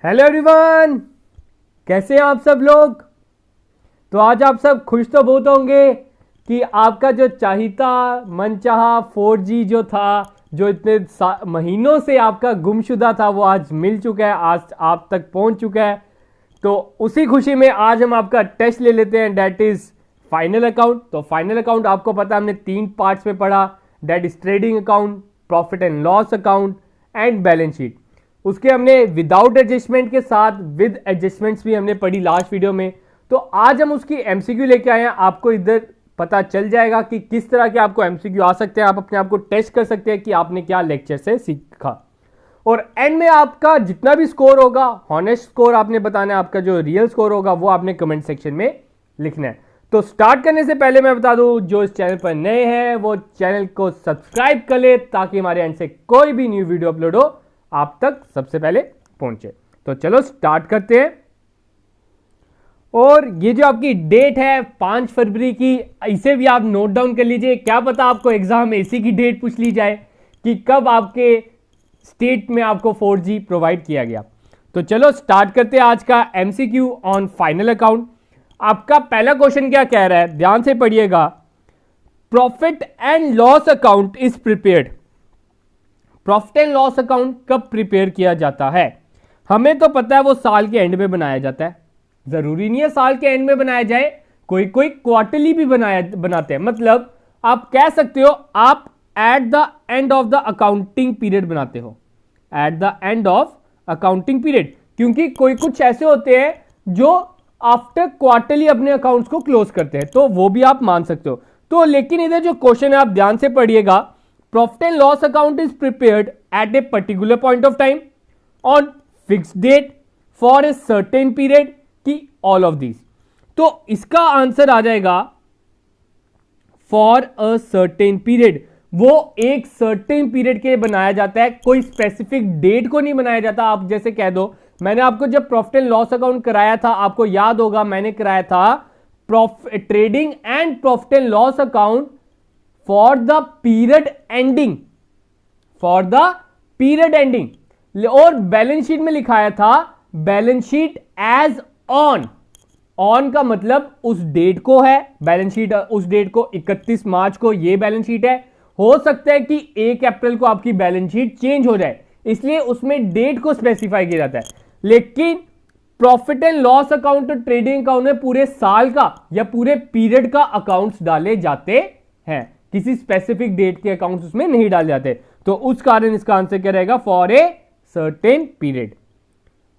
Hello everyone, कैसे हैं आप सब लोग। तो आज आप सब खुश तो बहुत होंगे कि आपका जो चाहिता मनचाहा 4G जो था, जो इतने महीनों से आपका गुमशुदा था, वो आज मिल चुका है, आज आप तक पहुंच चुका है। तो उसी खुशी में आज हम आपका टेस्ट ले लेते हैं, डेट इज फाइनल अकाउंट। तो फाइनल अकाउंट आपको पता है हमने 3 पार्ट्स में पढ़ा, that is trading account, profit and loss account and balance sheet. उसके हमने विदाउट एडजस्टमेंट के साथ विद एडजस्टमेंट्स भी हमने पढ़ी लास्ट वीडियो में। तो आज हम उसकी एमसीक्यू लेके आए हैं। आपको इधर पता चल जाएगा कि किस तरह के आपको एमसीक्यू आ सकते हैं, आप अपने आप को टेस्ट कर सकते हैं कि आपने क्या लेक्चर से सीखा। और एंड में आपका जितना भी स्कोर होगा, हॉनेस्ट स्कोर आपने बताना है, आपका जो रियल स्कोर होगा वो आपने कमेंट सेक्शन में लिखना है। तो स्टार्ट करने से पहले मैं बता दूं, जो इस चैनल पर नए हैं वो चैनल को सब्सक्राइब कर ले, ताकि हमारे एंड से कोई भी न्यू वीडियो अपलोड हो आप तक सबसे पहले पहुंचे। तो चलो स्टार्ट करते हैं। और ये जो आपकी डेट है 5 फरवरी की, इसे भी आप नोट डाउन कर लीजिए। क्या पता आपको एग्जाम में इसी की डेट पूछ ली जाए कि कब आपके स्टेट में आपको 4G प्रोवाइड किया गया। तो चलो स्टार्ट करते हैं आज का एमसीक्यू ऑन फाइनल अकाउंट। आपका पहला क्वेश्चन क्या कह रहा है, ध्यान से पढ़िएगा। Profit and loss account is prepared. Profit and loss account कब प्रिपेयर किया जाता है? हमें तो पता है वो साल के एंड में बनाया जाता है। जरूरी नहीं है साल के एंड में बनाया जाए, कोई कोई क्वार्टरली भी बनाते हैं। मतलब आप कह सकते हो आप at the end of the accounting period बनाते हो, at the end of accounting period, क्योंकि कोई कुछ ऐसे होते हैं जो आफ्टर क्वार्टरली अपने अकाउंट्स को क्लोज करते हैं, तो वो भी आप मान सकते हो। तो लेकिन इधर जो क्वेश्चन है आप ध्यान से पढ़िएगा, profit and loss account is prepared at a particular point of time on fixed date for a certain period की ऑल ऑफ दिस। तो इसका आंसर आ जाएगा फॉर अ सर्टेन पीरियड। वो एक सर्टेन पीरियड के लिए बनाया जाता है, कोई स्पेसिफिक डेट को नहीं बनाया जाता। आप जैसे कह दो, मैंने आपको जब प्रॉफिट एंड लॉस अकाउंट कराया था, आपको याद होगा मैंने कराया था trading and profit and loss account for the period ending, for the period ending. और बैलेंस शीट में लिखाया था balance sheet as on. On का मतलब उस डेट को है, बैलेंस शीट उस डेट को 31 मार्च को ये बैलेंस शीट है। हो सकता है कि 1 अप्रैल को आपकी बैलेंस शीट चेंज हो जाए, इसलिए उसमें डेट को स्पेसिफाई किया जाता है। लेकिन प्रॉफिट एंड लॉस अकाउंट और ट्रेडिंग अकाउंट में पूरे साल का या पूरे पीरियड का अकाउंट्स डाले जाते हैं, किसी स्पेसिफिक डेट के अकाउंट्स उसमें नहीं डाले जाते। तो उस कारण इसका आंसर क्या रहेगा, फॉर ए सर्टेन पीरियड।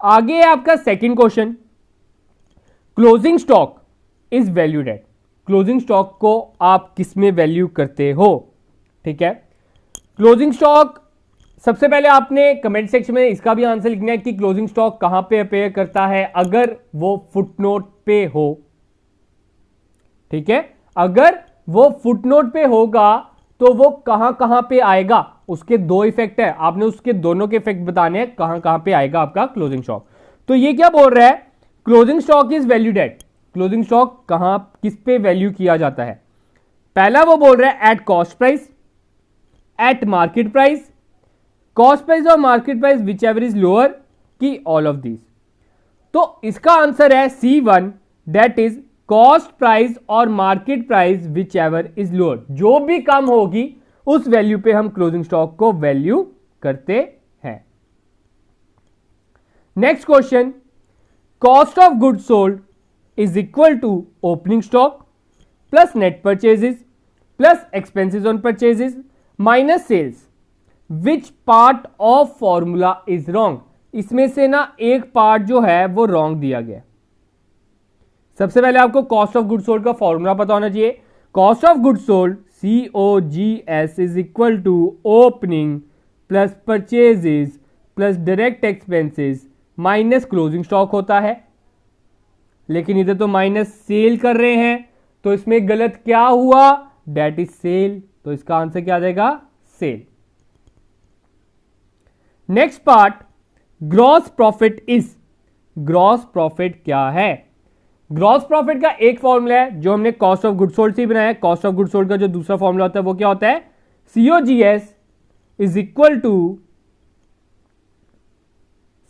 आगे है आपका second question, closing stock is valued at. Closing stock को आप किस में वैल्यू करते हो? ठीक है, क्लोजिंग स्टॉक सबसे पहले आपने कमेंट सेक्शन में इसका भी आंसर लिखना है कि क्लोजिंग स्टॉक कहां पे अपेयर करता है, अगर वो फुटनोट पे हो। ठीक है, अगर वो फुटनोट पे होगा तो वो कहां कहां पे आएगा, उसके 2 इफेक्ट है, आपने उसके दोनों के इफेक्ट बताने हैं, कहां कहां पे आएगा आपका क्लोजिंग स्टॉक। तो ये क्या बोल रहा है, closing stock is valued at. Closing stock कहां किस पे वैल्यू किया जाता है? पहला वो बोल रहा है at cost price, at market price, cost price or market price whichever is lower की ऑल ऑफ दिस। तो इसका आंसर है C1, that is cost price or market price whichever is lower. जो भी कम होगी उस वैल्यू पे हम क्लोजिंग स्टॉक को वैल्यू करते हैं। Next question, cost of goods sold is equal to opening stock plus net purchases plus expenses on purchases minus sales. Which part of formula is wrong? इसमें से ना एक पार्ट जो है वो रॉन्ग दिया गया। सबसे पहले आपको कॉस्ट ऑफ गुड्स सोल्ड का फॉर्मूला पता होना चाहिए। Cost of goods sold COGS is equal to opening plus purchases plus direct expenses minus closing stock होता है। लेकिन इधर तो माइनस सेल कर रहे हैं, तो इसमें गलत क्या हुआ, डेट इज सेल। तो इसका आंसर क्या आ जाएगा, sale. Next part, gross profit is. Gross profit क्या है? ग्रॉस प्रॉफिट का एक फॉर्मूला है जो हमने कॉस्ट ऑफ गुड्स सोल्ड से बनाया। कॉस्ट ऑफ गुड्स सोल्ड का जो दूसरा फॉर्मूला होता है वो क्या होता है, COGS is equal to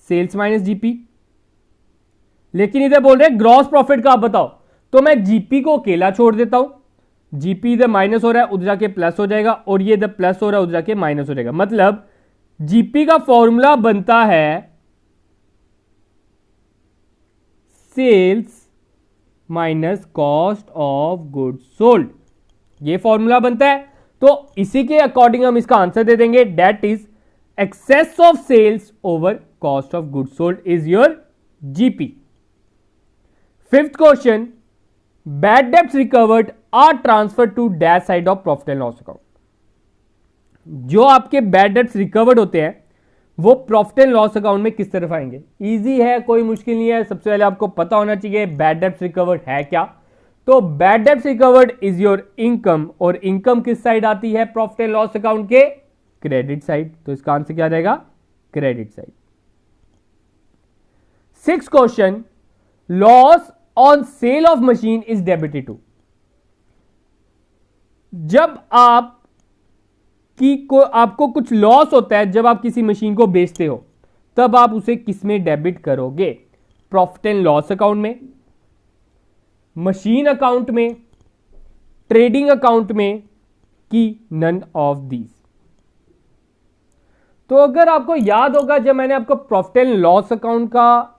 sales minus GP. लेकिन इधर बोल रहे हैं ग्रॉस प्रॉफिट का आप बताओ, तो मैं जीपी को अकेला छोड़ देता हूं, जीपी इधर माइनस हो रहा है, उधर जाके प्लस हो जाएगा, और ये इधर प्लस हो रहा है, उधर जाके माइनस हो जाएगा। मतलब जीपी का फॉर्मूला बनता है sales minus cost of goods sold, ये फॉर्मूला बनता है। तो इसी के अकॉर्डिंग हम इसका आंसर दे देंगे, that is excess of sales over cost of goods sold is your GP. Fifth question, bad debts recovered are transfer to dash side of profit and loss account. जो आपके बैड डेब्ट्स रिकवर्ड होते हैं वो profit and loss account में किस तरफ आएंगे? Easy है, कोई मुश्किल नहीं है। सबसे पहले आपको पता होना चाहिए बैड डेब्ट्स रिकवर्ड है क्या। तो bad debts recovered is your income, और इनकम किस साइड आती है प्रॉफिट एंड लॉस अकाउंट के? Credit side. तो इसका आंसर क्या रहेगा? Credit side. Sixth question, loss on sale of machine is debited to. जब आपको कुछ लॉस होता है, जब आप किसी मशीन को बेचते हो, तब आप उसे किस में डेबिट करोगे? प्रॉफिट एंड लॉस अकाउंट में, मशीन अकाउंट में, ट्रेडिंग अकाउंट में, कि नन ऑफ दीज। तो अगर आपको याद होगा, जब मैंने आपको प्रॉफिट एंड लॉस अकाउंट का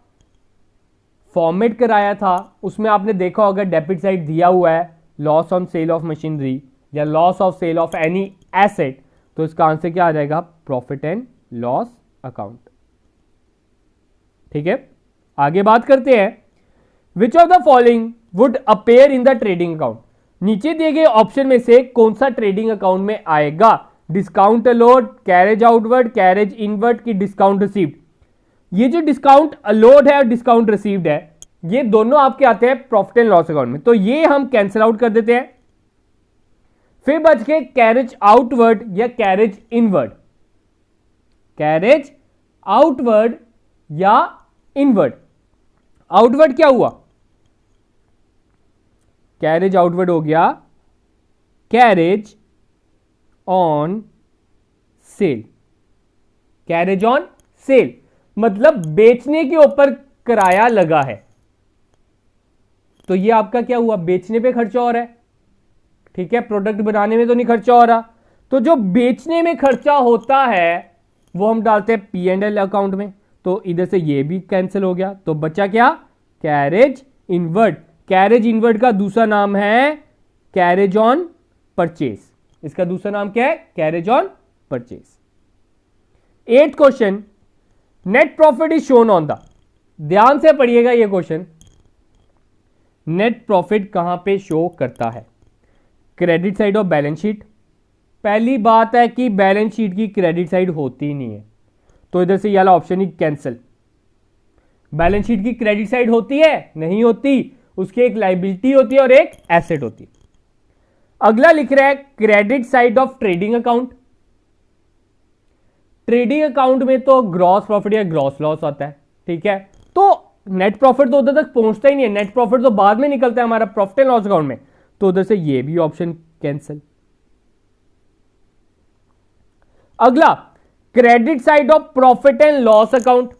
फॉर्मेट कराया था, उसमें आपने देखा होगा डेबिट साइड दिया हुआ है loss on sale of machinery या loss of sale of any asset. तो इसका आंसर क्या आ जाएगा? Profit and loss account. ठीक है, आगे बात करते हैं। Which of the following would appear in the trading account. नीचे दिए गए ऑप्शन में से कौन सा ट्रेडिंग अकाउंट में आएगा? Discount allowed, carriage outward, carriage inward की डिस्काउंट रिसीव्ड। ये जो डिस्काउंट अलोड है और डिस्काउंट रिसीव्ड है, ये दोनों आपके आते हैं प्रॉफिट एंड लॉस अकाउंट में, तो ये हम कैंसिल आउट कर देते हैं। फिर बच के कैरेज आउटवर्ड या कैरेज इनवर्ड। कैरेज आउटवर्ड या इनवर्ड। आउटवर्ड क्या हुआ? कैरेज आउटवर्ड हो गया carriage on sale. Carriage on sale मतलब बेचने के ऊपर किराया लगा है, तो ये आपका क्या हुआ? बेचने पे खर्चा हो रहा है। ठीक है, प्रोडक्ट बनाने में तो नहीं खर्चा हो रहा। तो जो बेचने में खर्चा होता है वो हम डालते हैं पी एंड एल अकाउंट में, तो इधर से ये भी कैंसिल हो गया। तो बचा क्या? Carriage inward. कैरेज इनवर्ड का दूसरा नाम है कैरेज ऑन परचेज। इसका दूसरा नाम क्या है? Carriage on purchase. Eight question, net profit is shown on the. ध्यान से पढ़िएगा ये क्वेश्चन। नेट प्रॉफिट कहां पे शो करता है? Credit side of balance sheet. पहली बात है कि बैलेंस शीट की क्रेडिट साइड होती ही नहीं है, तो इधर से ये वाला ऑप्शन ही कैंसिल। बैलेंस शीट की क्रेडिट साइड होती है? नहीं होती। उसकी एक लायबिलिटी होती है और एक एसेट होती है। अगला लिख रहा है credit side of trading account. Trading account में तो ग्रॉस प्रॉफिट या ग्रॉस लॉस आता है। ठीक है, तो नेट प्रॉफिट तो उधर तक पहुंचता ही नहीं है। नेट प्रॉफिट तो बाद में निकलता है हमारा प्रॉफिट एंड लॉस अकाउंट में, तो उधर से ये भी ऑप्शन कैंसिल। अगला credit side of profit and loss account.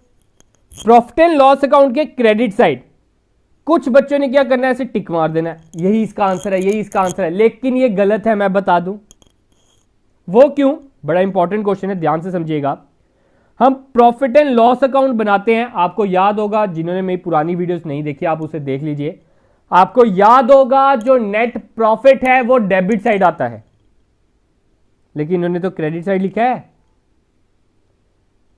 Profit and loss account के क्रेडिट साइड कुछ बच्चों ने क्या करना है? ऐसे टिक मार देना है, यही इसका आंसर है, यही इसका आंसर है। लेकिन ये गलत है, मैं बता दूं वो क्यों। बड़ा इंपॉर्टेंट क्वेश्चन है, ध्यान से समझिएगा। हम प्रॉफिट एंड लॉस अकाउंट बनाते हैं, आपको याद होगा, जिन्होंने मेरी पुरानी वीडियोस नहीं देखी आप उसे देख लीजिए। आपको याद होगा जो नेट प्रॉफिट है वो डेबिट साइड आता है, लेकिन इन्होंने तो क्रेडिट साइड लिखा है।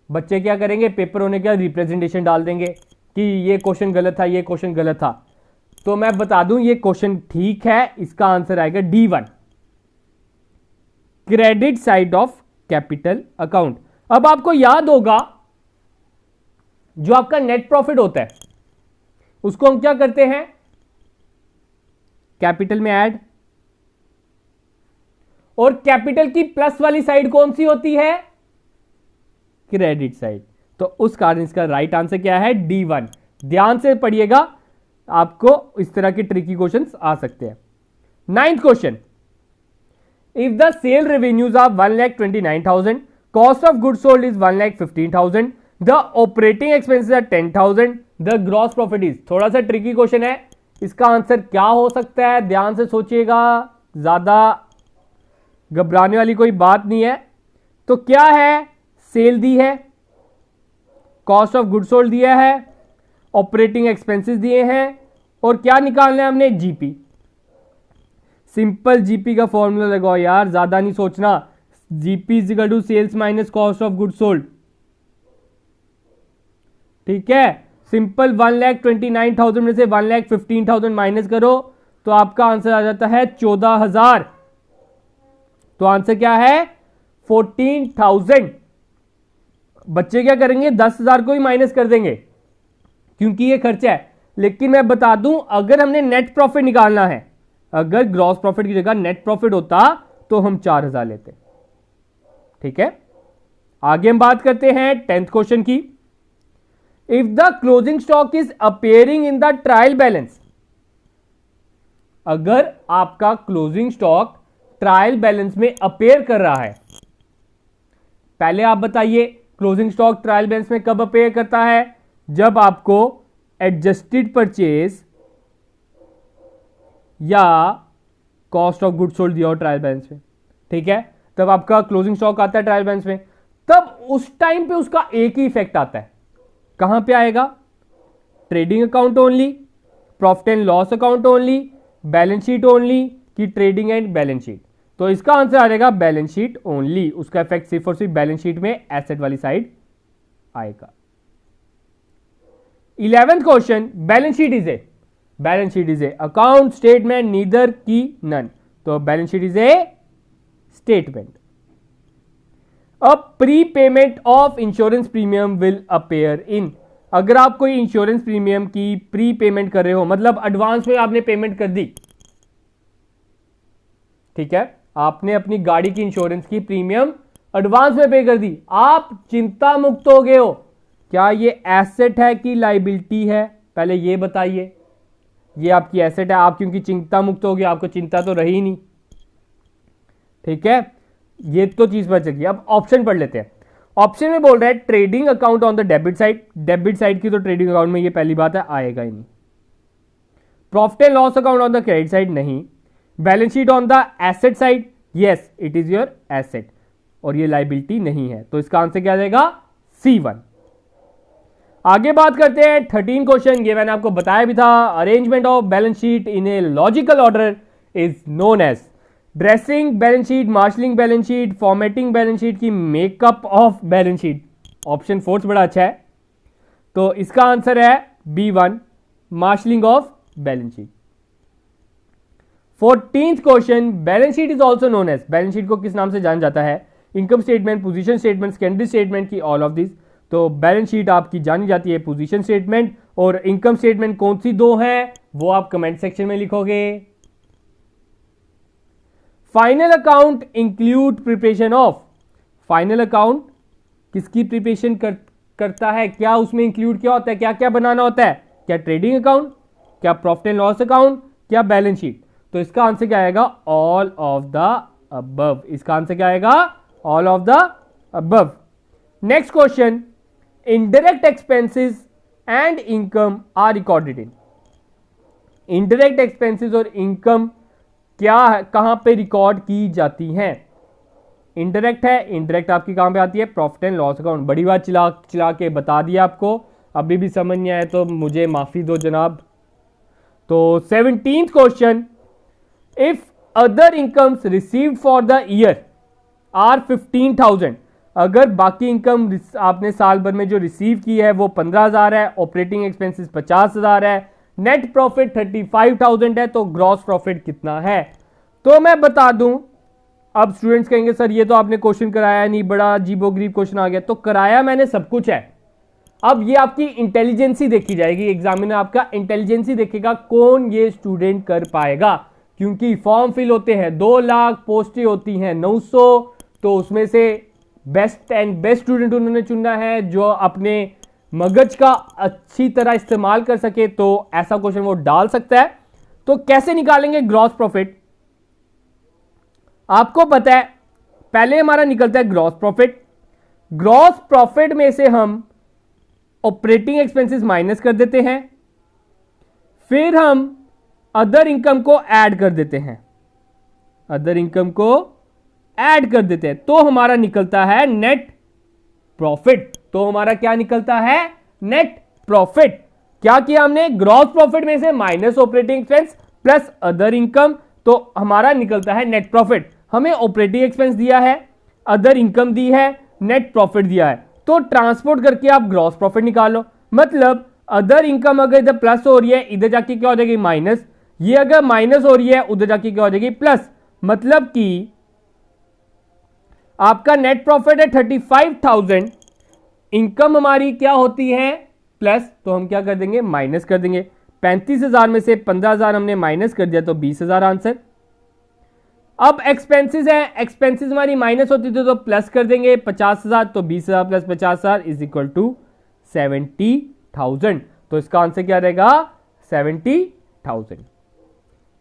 बच्चे क्या करेंगे? पेपर होने का रिप्रेजेंटेशन डाल देंगे कि ये क्वेश्चन गलत था, ये क्वेश्चन गलत था। तो मैं बता दूं ये क्वेश्चन ठीक है, इसका आंसर आएगा D1, credit side of capital account. अब आपको याद होगा जो आपका नेट प्रॉफिट होता है उसको हम क्या करते हैं? कैपिटल में ऐड, और कैपिटल की प्लस वाली साइड कौन सी होती है? Credit side. तो उस कारण इसका राइट आंसर क्या है? D1। ध्यान से पढ़िएगा, आपको इस तरह के ट्रिकी क्वेश्चंस आ सकते हैं। Ninth question, if the sale revenues are 1,29,000, cost of goods sold is 1,15,000, the operating expenses are 10,000, the gross profit is, थोड़ा सा ट्रिकी क्वेश्चन है, इसका आंसर क्या हो सकता है, ध्यान से सोचिएगा, ज्यादा घबराने वाली कोई बात नहीं है। तो क्या है, सेल दी है, कॉस्ट ऑफ गुड सोल्ड दिया है, ऑपरेटिंग एक्सपेंसेस दिए हैं, और क्या निकालना है हमने, जीपी। सिंपल जीपी का फॉर्मूला लगाओ यार, ज्यादा नहीं सोचना, GP is equal to sales minus cost of good sold. ठीक है, सिंपल 1,29,000 में से 1,15,000 माइनस करो तो आपका आंसर आ जाता है 14,000। तो आंसर क्या है, 14,000। बच्चे क्या करेंगे, 10,000 को ही माइनस कर देंगे क्योंकि ये खर्चा है। लेकिन मैं बता दूं, अगर हमने नेट प्रॉफिट निकालना है, अगर ग्रॉस प्रॉफिट की जगह नेट प्रॉफिट होता तो हम 4,000 लेते। ठीक है, आगे हम बात करते हैं 10th क्वेश्चन की। If the closing stock is appearing in the trial balance, अगर आपका क्लोजिंग स्टॉक ट्रायल बैलेंस में अपेयर कर रहा है, पहले आप बताइए क्लोजिंग स्टॉक ट्रायल बैलेंस में कब अपेयर करता है, जब आपको एडजस्टेड परचेज या कॉस्ट ऑफ गुड सोल्ड दिया हो ट्रायल बैलेंस में। ठीक है, तब आपका क्लोजिंग स्टॉक आता है ट्रायल बैलेंस में, तब उस टाइम पे उसका एक ही इफेक्ट आता है। कहां पे आएगा, trading account only, profit and loss account only, balance sheet only, कि ट्रेडिंग एंड बैलेंस शीट। तो इसका आंसर आ जाएगा बैलेंस शीट ओनली, उसका इफेक्ट सिर्फ और सिर्फ बैलेंस शीट में एसेट वाली साइड आएगा। 11th question, balance sheet is a account statement neither की नन। तो balance sheet is a statement. A pre payment of insurance premium will appear in, अगर आप कोई इंश्योरेंस प्रीमियम की प्री पेमेंट कर रहे हो, मतलब एडवांस में आपने पेमेंट कर दी। ठीक है, आपने अपनी गाड़ी की इंश्योरेंस की प्रीमियम एडवांस में पे कर दी, आप चिंता मुक्त हो गए हो। क्या ये एसेट है कि लाइबिलिटी है, पहले ये बताइए। ये आपकी एसेट है, आप क्योंकि चिंता मुक्त हो गए, आपको चिंता तो रही नहीं। ठीक है, ये तो चीज बच गई। अब ऑप्शन पढ़ लेते हैं। ऑप्शन में बोल रहा है trading account on the debit side, debit side की तो ट्रेडिंग अकाउंट में ये पहली बात है आएगा ही नहीं। Profit and loss account on the credit side नहीं। Balance sheet on the asset side, yes it is your asset, और ये लाइबिलिटी नहीं है। तो इसका आंसर क्या आ जाएगा, C1। आगे बात करते हैं 13 क्वेश्चन, ये मैंने आपको बताया भी था। Arrangement of balance sheet in a logical order is known as dressing balance sheet, marshalling balance sheet, formatting balance sheet की makeup of balance sheet. Option 4 बड़ा अच्छा है, तो इसका आंसर है B1, marshalling of balance sheet. 14th question, balance sheet is also known as, balance sheet को किस नाम से जाना जाता है, income statement, position statement, secondary statement की ऑल ऑफ दिस। तो बैलेंस शीट आपकी जानी जाती है पोजीशन स्टेटमेंट, और इनकम स्टेटमेंट कौन सी दो हैं वो आप कमेंट सेक्शन में लिखोगे। Final account include preparation of, final account किसकी प्रिपरेशन करता है, क्या उसमें इंक्लूड क्या होता है, क्या क्या बनाना होता है, क्या ट्रेडिंग अकाउंट, क्या प्रॉफिट एंड लॉस अकाउंट, क्या बैलेंस शीट। तो इसका आंसर क्या आएगा, ऑल ऑफ द अबव। इसका आंसर क्या आएगा, all of the above. Next question, indirect expenses and income are recorded in, indirect expenses और इनकम क्या कहां पे रिकॉर्ड की जाती हैं। इनडायरेक्ट है, इनडायरेक्ट आपकी कहां पे आती है, प्रॉफिट एंड लॉस अकाउंट। बड़ी बात चिला के बता दिया आपको, अभी भी समझ नहीं आया तो मुझे माफी दो जनाब। तो 17th question, if other incomes received for the year are 15,000, अगर बाकी इनकम आपने साल भर में जो रिसीव की है वो 15,000 है, ऑपरेटिंग एक्सपेंसेस 50,000 है, नेट प्रॉफिट 35,000 है, तो ग्रॉस प्रॉफिट कितना है। तो मैं बता दूं, अब स्टूडेंट्स कहेंगे सर ये तो आपने क्वेश्चन कराया नहीं, बड़ा अजीबोगरीब क्वेश्चन आ गया। तो कराया मैंने सब कुछ है, अब ये आपकी इंटेलिजेंसी देखी जाएगी, एग्जामिनर आपका इंटेलिजेंसी देखेगा कौन ये स्टूडेंट कर पाएगा। क्योंकि फॉर्म फिल होते हैं 2 लाख, पोस्टें होती हैं 900, तो उसमें से बेस्ट एंड बेस्ट स्टूडेंट उन्होंने चुनना है जो अपने मगज का अच्छी तरह इस्तेमाल कर सके, तो ऐसा क्वेश्चन वो डाल सकता है। तो कैसे निकालेंगे ग्रॉस प्रॉफिट, आपको पता है पहले हमारा निकलता है ग्रॉस प्रॉफिट। ग्रॉस प्रॉफिट में से हम ऑपरेटिंग एक्सपेंसेस माइनस कर देते हैं, फिर हम अदर इनकम को ऐड कर देते हैं, अदर इनकम को ऐड कर देते हैं, तो हमारा निकलता है नेट प्रॉफिट। तो हमारा क्या निकलता है? Net profit. क्या किया हमने? ग्रॉस प्रॉफिट में से minus operating expense plus other income, तो हमारा निकलता है नेट प्रॉफिट। हमें ऑपरेटिंग एक्सपेंस दिया है, अदर इनकम दी है, नेट प्रॉफिट दिया है, तो ट्रांसपोर्ट करके आप ग्रॉस प्रॉफिट निकालो। मतलब अदर इनकम अगर इधर प्लस हो रही है, इधर जाके क्या हो जाएगी? माइनस। ये अगर माइनस हो रही है, उधर जाके क्या हो जाएगी? प्लस। मतलब कि आपका नेट प्रॉफिट है 35,000, इनकम हमारी क्या होती है? प्लस, तो हम क्या कर देंगे? माइनस कर देंगे। 35,000 में से 15,000 हमने माइनस कर दिया, तो 20,000 आंसर। अब एक्सपेंसेस है, एक्सपेंसेस हमारी माइनस होती थी तो प्लस कर देंगे 50,000, तो 20,000 प्लस 50,000 इज इक्वल टू 70,000। तो इसका आंसर क्या रहेगा? 70,000।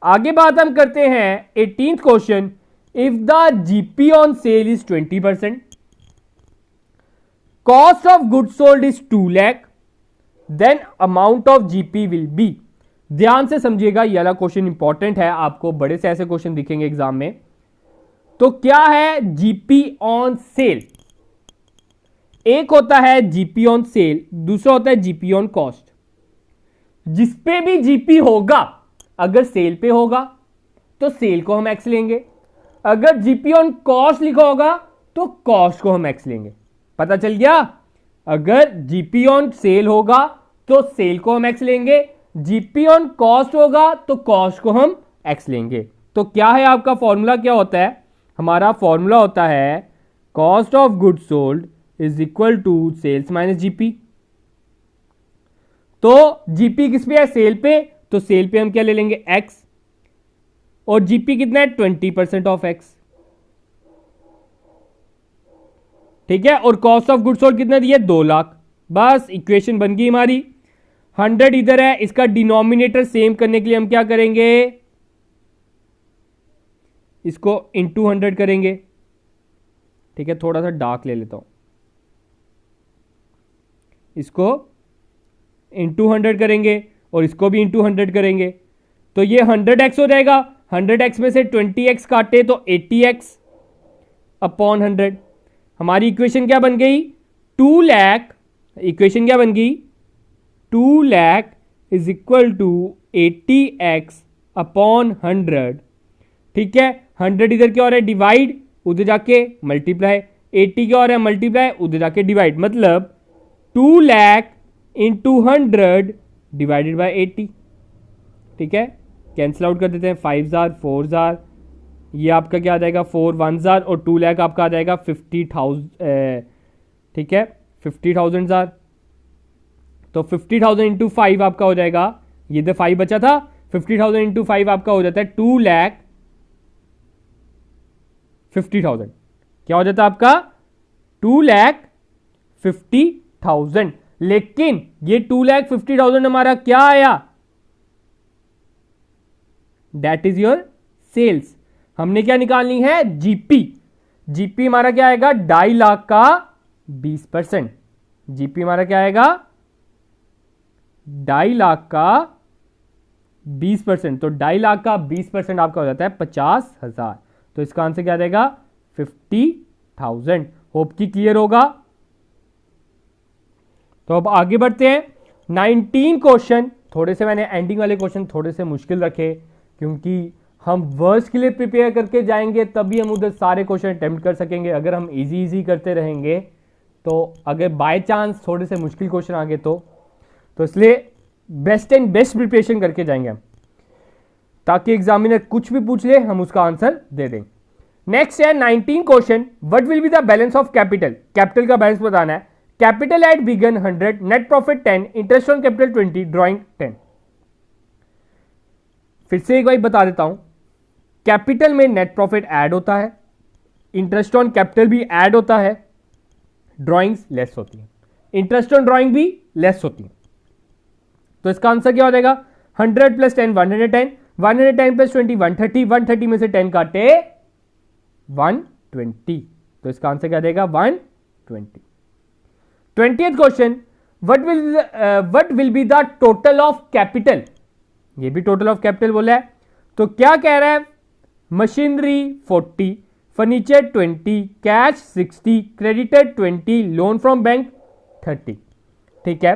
आगे बात हम करते हैं 18th question. If the GP on sale is 20%, cost of goods sold is 2 lakh, then amount of GP will be. ध्यान से समझिएगा, यह वाला क्वेश्चन इंपॉर्टेंट है, आपको बड़े से ऐसे क्वेश्चन दिखेंगे एग्जाम में। तो क्या है जीपी ऑन सेल? एक होता है जीपी ऑन सेल, दूसरा होता है जीपी ऑन कॉस्ट। जिसपे भी जीपी होगा, अगर सेल पे होगा तो सेल को हम एक्स लेंगे, अगर जीपी ऑन कॉस्ट लिखा होगा तो कॉस्ट को हम एक्स लेंगे। पता चल गया? अगर जीपी ऑन सेल होगा तो सेल को हम एक्स लेंगे, जीपी ऑन कॉस्ट होगा तो कॉस्ट को हम एक्स लेंगे। तो क्या है आपका फॉर्मूला? क्या होता है हमारा? फॉर्मूला होता है cost of goods sold is equal to sales minus GP. तो जीपी किस पे है? सेल पे, तो सेल पे हम क्या ले लेंगे? एक्स। और जीपी कितना है? 20% ऑफ एक्स। ठीक है। और कॉस्ट ऑफ गुड्स सोल्ड कितना दिया? 2 लाख। बस इक्वेशन बन गई हमारी। 100 इधर है, इसका डिनोमिनेटर सेम करने के लिए हम क्या करेंगे? इसको इंटू 100 करेंगे। ठीक है, थोड़ा सा डार्क ले लेता हूं, इसको इंटू 100 करेंगे और इसको भी इंटू 100 करेंगे, तो ये 100x हो जाएगा। 100x में से 20x काटे तो 80x अपॉन 100। हमारी इक्वेशन क्या बन गई? 2 लाख। इक्वेशन क्या बन गई? 2 lakh is equal to 80x upon 100। ठीक है, 100 इधर क्या हो रहा है? डिवाइड, उधर जाके मल्टीप्लाई। 80 क्या हो रहा है? मल्टीप्लाई, उधर जाके डिवाइड। मतलब 2 लाख इंटू 100 डिवाइडेड बाय 80। ठीक है, कैंसिल आउट कर देते हैं। 5,000 4,000, ये आपका क्या आ जाएगा? 4 1,000 और 2 लाख आपका आ जाएगा 50,000। ठीक है, 50,000। तो 50,000 इंटू 5 आपका हो जाएगा, ये तो 5 बचा था, 50,000 इंटू 5 आपका हो जाता है 2,50,000। क्या हो जाता है आपका? 2,50,000। लेकिन ये 2,50,000 हमारा क्या आया? That is your sales. हमने क्या निकालनी है? जीपी। जीपी हमारा क्या आएगा? 2.5 लाख का 20%। जीपी हमारा क्या आएगा? 2.5 लाख का 20%। तो 2.5 लाख का 20% आपका हो जाता है 50,000। तो इसका आंसर क्या रहेगा? 50,000। होप की क्लियर होगा। तो अब आगे बढ़ते हैं। 19 क्वेश्चन, थोड़े से मैंने एंडिंग वाले क्वेश्चन थोड़े से मुश्किल रखे, क्योंकि हम वर्स्ट के लिए प्रिपेयर करके जाएंगे तभी हम उधर सारे क्वेश्चन अटेम्प्ट कर सकेंगे। अगर हम इजी करते रहेंगे तो अगर बाय चांस थोड़े से मुश्किल क्वेश्चन आ गए तो इसलिए बेस्ट एंड बेस्ट प्रिपरेशन करके जाएंगे हम, ताकि एग्जामिनर कुछ भी पूछ ले हम उसका आंसर दे दें। नेक्स्ट है 19 question. What will be the balance of capital? Capital का बैलेंस बताना है। Capital at begin 100, net profit 10, interest on capital 20, drawing 10। फिर से एक बार बता देता हूं, कैपिटल में नेट प्रॉफिट ऐड होता है, इंटरेस्ट ऑन कैपिटल भी ऐड होता है, ड्रॉइंग्स लेस होती है, इंटरेस्ट ऑन ड्रॉइंग भी लेस होती है। तो इसका आंसर क्या हो जाएगा? 100 प्लस 10 110, 110 प्लस 20 130, 130 में से 10 काटे 120। तो इसका आंसर क्या देगा? 120। 20th question. What will be the total of capital, ये भी टोटल ऑफ कैपिटल बोला है। तो क्या कह रहा है, machinery 40, furniture 20, cash 60, creditor 20, loan from bank 30। ठीक है,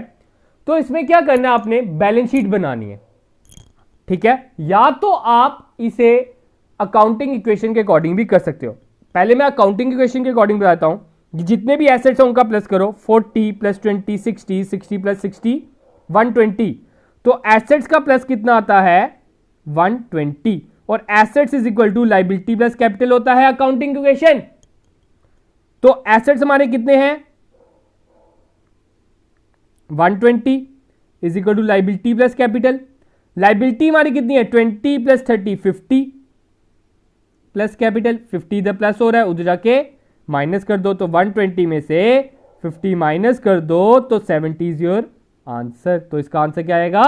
तो इसमें क्या करना है, आपने बैलेंस शीट बनानी है। ठीक है, या तो आप इसे अकाउंटिंग इक्वेशन के अकॉर्डिंग भी कर सकते हो। पहले मैं अकाउंटिंग इक्वेशन के अकॉर्डिंग बताता हूं, जितने भी एसेट्स हैं उनका प्लस करो, 40 प्लस 20 60, 60 प्लस 60 120। तो एसेट्स का प्लस कितना आता है 120, और assets is equal to liability plus capital होता है अकाउंटिंग इक्वेशन। तो एसेट्स हमारे कितने हैं 120 is equal to liability plus capital. Liability हमारी कितनी है 20 प्लस 30 50 प्लस कैपिटल, 50 इधर प्लस हो रहा है, उधर जाके माइनस कर दो, तो 120 में से 50 माइनस कर दो तो 70 इज योर आंसर। तो इसका आंसर क्या आएगा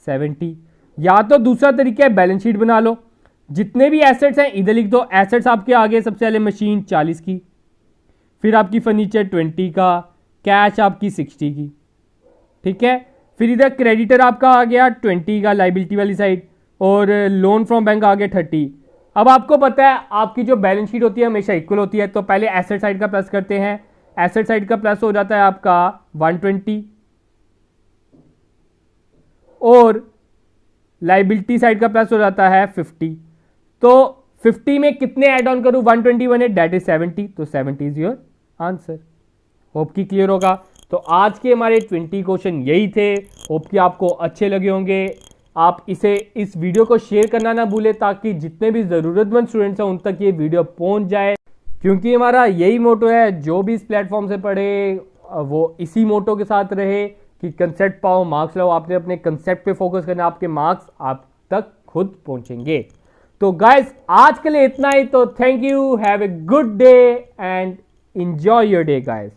70। या तो दूसरा तरीका है बैलेंस शीट बना लो, जितने भी एसेट्स हैं इधर लिख दो। एसेट्स आपके आगे सबसे पहले मशीन 40 की, फिर आपकी फर्नीचर 20 का, कैश आपकी 60 की। ठीक है, फिर इधर क्रेडिटर आपका आ गया 20 का लाइबिलिटी वाली साइड, और लोन फ्रॉम बैंक आ गया 30। अब आपको पता है आपकी जो बैलेंस शीट होती है हमेशा इक्वल होती है, तो पहले एसेट साइड का प्लस करते हैं। एसेट साइड का प्लस हो जाता है आपका 120, और लाइबिलिटी साइड का प्लस हो जाता है 50। तो 50 में कितने ऐड ऑन करूं 121 है, दैट इज 70, तो 70 इज योर आंसर। होप की क्लियर होगा। तो आज के हमारे 20 क्वेश्चन यही थे, होप कि आपको अच्छे लगे होंगे। आप इस वीडियो को शेयर करना ना भूलें, ताकि जितने भी ज़रूरतमंद स्टूडेंट्स हैं उन तक ये वीडियो पहुंच जाए, क्योंकि हमारा यही मोटो है, जो भी इस प्लेटफॉर्म से पढ़े वो इसी मोटो के साथ रहे कि कंसेप्ट पाओ मार्क्स लाओ। आपने अपने कंसेप्ट पे फोकस करना, आपके मार्क्स आप तक खुद पहुंचेंगे। तो गाइस आज के लिए इतना ही, तो thank you, have a good day and enjoy your day guys.